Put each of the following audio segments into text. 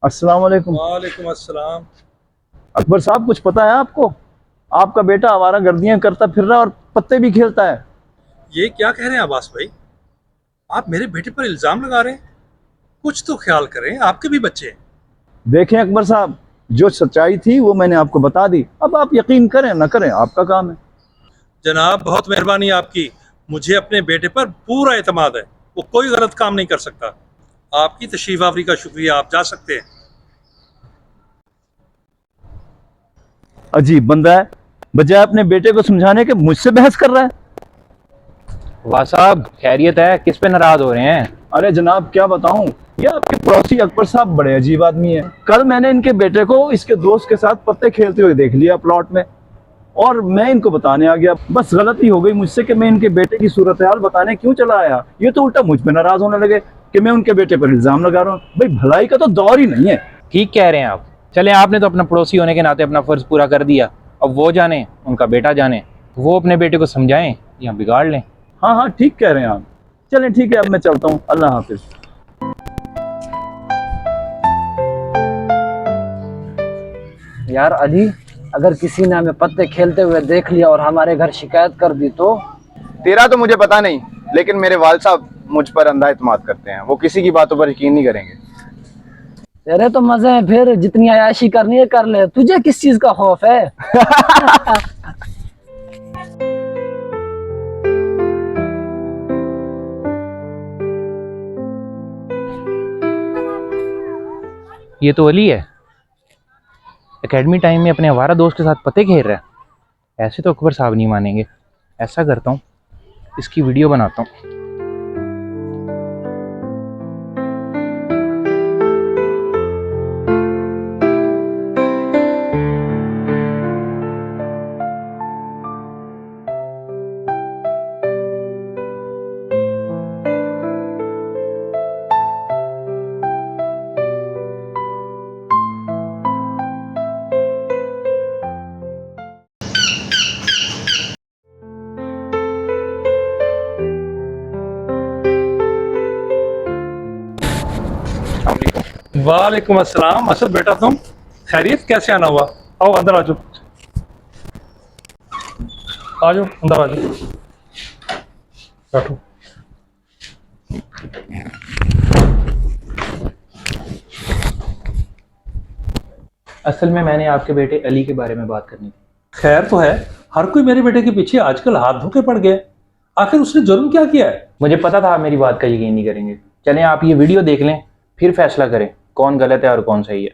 अस्सलाम वालेकुम। वालेकुम अस्सलाम। अकबर साहब, कुछ पता है आपको? आपका बेटा आवारा गर्दियां करता फिर रहा है और पत्ते भी खेलता है। ये क्या कह रहे हैं अब्बास भाई? आप मेरे बेटे पर इल्ज़ाम लगा रहे हैं। कुछ तो ख्याल करें, आपके भी बच्चे हैं। देखें अकबर साहब, जो सच्चाई थी वो मैंने आपको बता दी। अब आप यकीन करें ना करें, आपका काम है। जनाब, बहुत मेहरबानी आपकी। मुझे अपने बेटे पर पूरा एतमाद है। वो कोई गलत काम नहीं कर सकता। आपकी तशरीफ आवरी का शुक्रिया। आप जा सकते हैं। अजीब बंदा है, बजाय अपने बेटे को समझाने के मुझसे बहस कर रहा है। वाह साहब, खैरियत है? किस पे नाराज हो रहे हैं? अरे जनाब, क्या बताऊं, ये आपके पड़ोसी अकबर साहब बड़े अजीब आदमी है। कल मैंने इनके बेटे को इसके दोस्त के साथ पत्ते खेलते हुए देख लिया प्लॉट में, और मैं इनको बताने आ गया। बस गलती हो गई मुझसे कि मैं इनके बेटे की सूरत हाल बताने क्यों चला आया। ये तो उल्टा मुझ पे नाराज होने लगे कि मैं उनके बेटे पर इल्जाम लगा रहा हूँ। भाई, भलाई का तो दौर ही नहीं है। ठीक कह रहे हैं आप। चलें, आपने तो अपना पड़ोसी होने के नाते अपना फर्ज पूरा कर दिया। अब वो जाने, उनका बेटा जाने। वो अपने बेटे को समझाएं या बिगाड़ लें। हाँ हाँ, ठीक कह रहे हैं आप। चलें ठीक है, अब मैं चलता हूँ। अल्लाह हाफिज। यार अली, अगर किसी ने हमें पत्ते खेलते हुए देख लिया और हमारे घर शिकायत कर दी तो? तेरा तो मुझे पता नहीं, लेकिन मेरे वाल साहब मुझ पर अंधा इत्मीनान करते हैं। वो किसी की बातों पर यकीन नहीं करेंगे। तेरे तो मजे हैं, फिर जितनी अयाशी करनी है कर ले। तुझे किस चीज का खौफ है? ये तो अली है, एकेडमी टाइम में अपने आवारा दोस्त के साथ पत्ते खेल रहा है। ऐसे तो अकबर साहब नहीं मानेंगे। ऐसा करता हूँ, इसकी वीडियो बनाता हूँ। वालेकुम अस्सलाम। असद बेटा, तुम खैरियत? कैसे आना हुआ? आओ अंदर आ जाओ। आ जाओ, अंदर आ जाओ, बैठो। असल में मैंने आपके बेटे अली के बारे में बात करनी थी। खैर तो है, हर कोई मेरे बेटे के पीछे आजकल हाथ धो के पड़ गया है। आखिर उसने जुर्म क्या किया है? मुझे पता था आप मेरी बात का यकीन नहीं करेंगे। चलें, आप ये वीडियो देख लें, फिर फैसला करें कौन गलत है और कौन सही है।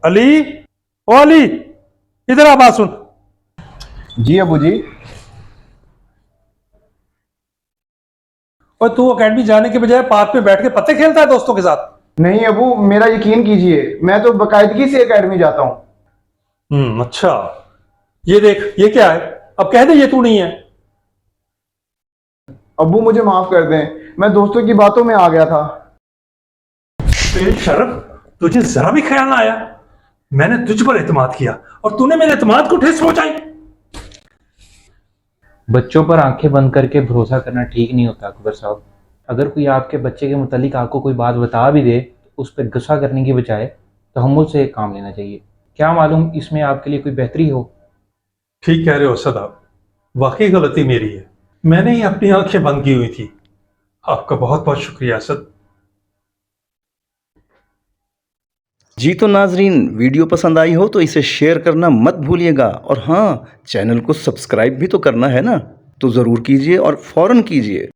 अली, ओ अली, इधर आ, बात सुन। जी अबू जी। और तू अकेडमी जाने के बजाय पार्क पे बैठ के पत्ते खेलता है दोस्तों के साथ? नहीं अबू, मेरा यकीन कीजिए, मैं तो बाकायदगी से एकेडमी जाता हूँ। अच्छा। ये देख, ये क्या है? अब कह दे ये तू नहीं है। अबू मुझे माफ कर दें, मैं दोस्तों की बातों में आ गया था। तेरी शर्म, तुझे जरा भी ख्याल ना आया? मैंने तुझ पर एतमाद किया और तूने मेरे एतमाद को ठेस पहुंचाई। बच्चों पर आंखें बंद करके भरोसा करना ठीक नहीं होता अकबर साहब। अगर कोई आपके बच्चे के मुतालिक आपको कोई बात बता भी दे तो उस पर गुस्सा करने की बजाय तहम्मुल से एक काम लेना चाहिए। क्या मालूम इसमें आपके लिए कोई बेहतरी हो। ठीक कह रहे हो असद, आप वाकई गलती मेरी है। मैंने ही अपनी आंखें बंद की हुई थी। आपका बहुत बहुत शुक्रिया असद। जी तो नाजरीन, वीडियो पसंद आई हो तो इसे शेयर करना मत भूलिएगा, और हाँ, चैनल को सब्सक्राइब भी तो करना है ना, तो ज़रूर कीजिए और फ़ौरन कीजिए।